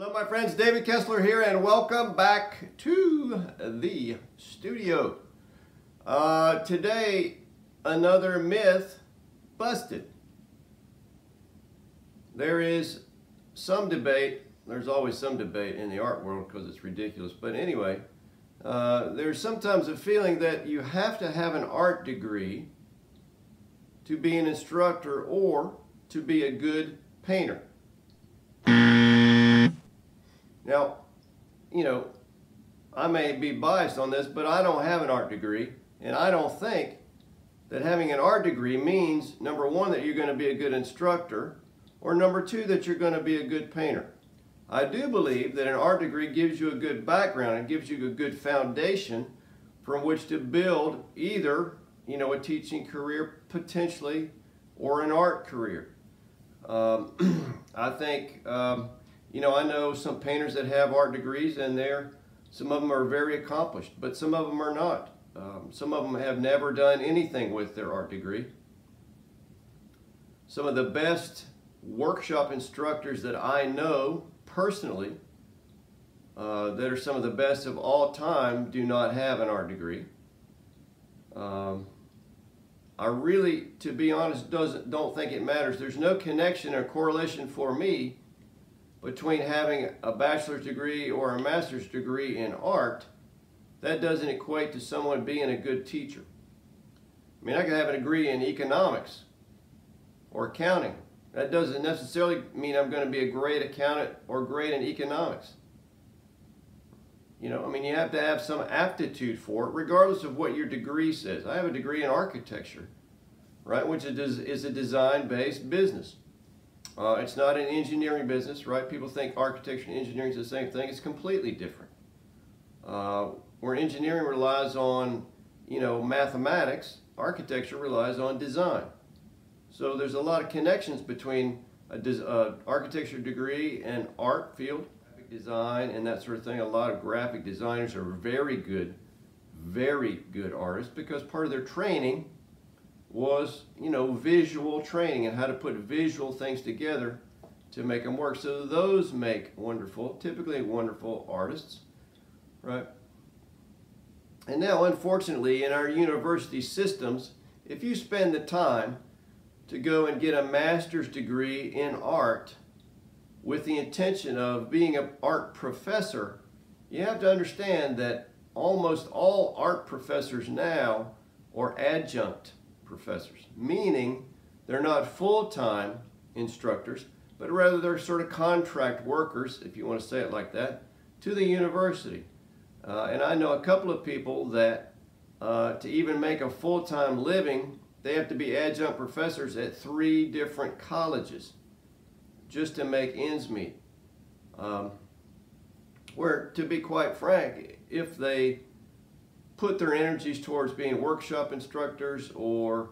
Hello my friends, David Kessler here and welcome back to the studio. Today, another myth busted. There is some debate, there's always some debate in the art world because it's ridiculous, but anyway, there's sometimes a feeling that you have to have an art degree to be an instructor or to be a good painter. Now, you know, I may be biased on this, but I don't have an art degree, and I don't think that having an art degree means, number one, that you're going to be a good instructor, or number two, that you're going to be a good painter. I do believe that an art degree gives you a good background and gives you a good foundation from which to build either, you know, a teaching career potentially or an art career. I think, you know, I know some painters that have art degrees and some of them are very accomplished, but some of them are not. Some of them have never done anything with their art degree. Some of the best workshop instructors that I know personally, that are some of the best of all time, do not have an art degree. I really, to be honest, don't think it matters. There's no connection or correlation for me between having a bachelor's degree or a master's degree in art. That doesn't equate to someone being a good teacher. I mean, I could have a degree in economics or accounting. That doesn't necessarily mean I'm going to be a great accountant or great in economics. You know, I mean, you have to have some aptitude for it, regardless of what your degree says. I have a degree in architecture, right, which is a design-based business. It's not an engineering business, right? People think architecture and engineering is the same thing. It's completely different. Where engineering relies on, you know, mathematics, architecture relies on design. So there's a lot of connections between a architecture degree and art field, graphic design and that sort of thing. A lot of graphic designers are very good artists because part of their training was, you know, visual training and how to put visual things together to make them work. So those make typically wonderful artists, right? And now, unfortunately, in our university systems, if you spend the time to go and get a master's degree in art with the intention of being an art professor, you have to understand that almost all art professors now are adjunct professors, meaning they're not full-time instructors, but rather they're sort of contract workers, if you want to say it like that, to the university. And I know a couple of people that to even make a full-time living, they have to be adjunct professors at 3 different colleges just to make ends meet. Where, to be quite frank, if they put their energies towards being workshop instructors or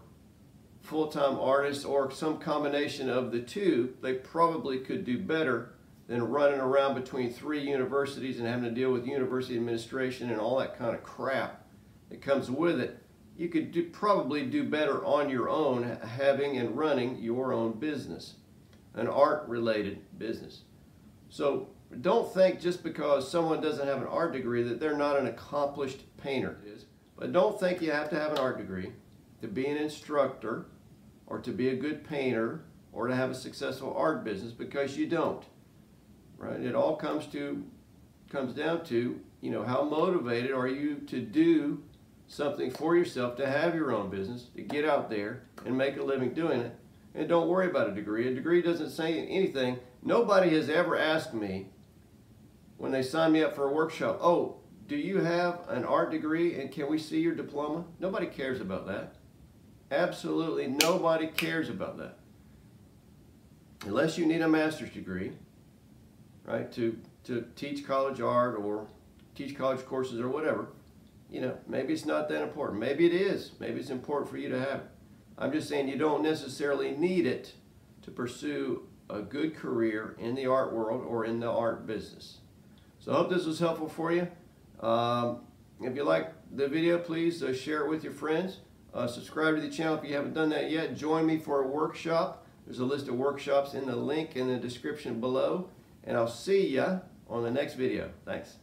full-time artists or some combination of the two, they probably could do better than running around between 3 universities and having to deal with university administration and all that kind of crap that comes with it. You could probably do better on your own having and running your own business, an art-related business. So don't think just because someone doesn't have an art degree that they're not an accomplished painter. But don't think you have to have an art degree to be an instructor or to be a good painter or to have a successful art business, because you don't. Right? It all comes down to, you know, how motivated are you to do something for yourself, to have your own business, to get out there and make a living doing it. And don't worry about a degree. A degree doesn't say anything. Nobody has ever asked me when they sign me up for a workshop, oh, do you have an art degree and can we see your diploma? Nobody cares about that. Absolutely nobody cares about that. Unless you need a master's degree, right, to teach college art or teach college courses or whatever. You know, maybe it's not that important. Maybe it is. Maybe it's important for you to have it. I'm just saying you don't necessarily need it to pursue a good career in the art world or in the art business. So I hope this was helpful for you. If you like the video, please share it with your friends. Subscribe to the channel if you haven't done that yet. Join me for a workshop. There's a list of workshops in the link in the description below. and I'll see ya on the next video. Thanks.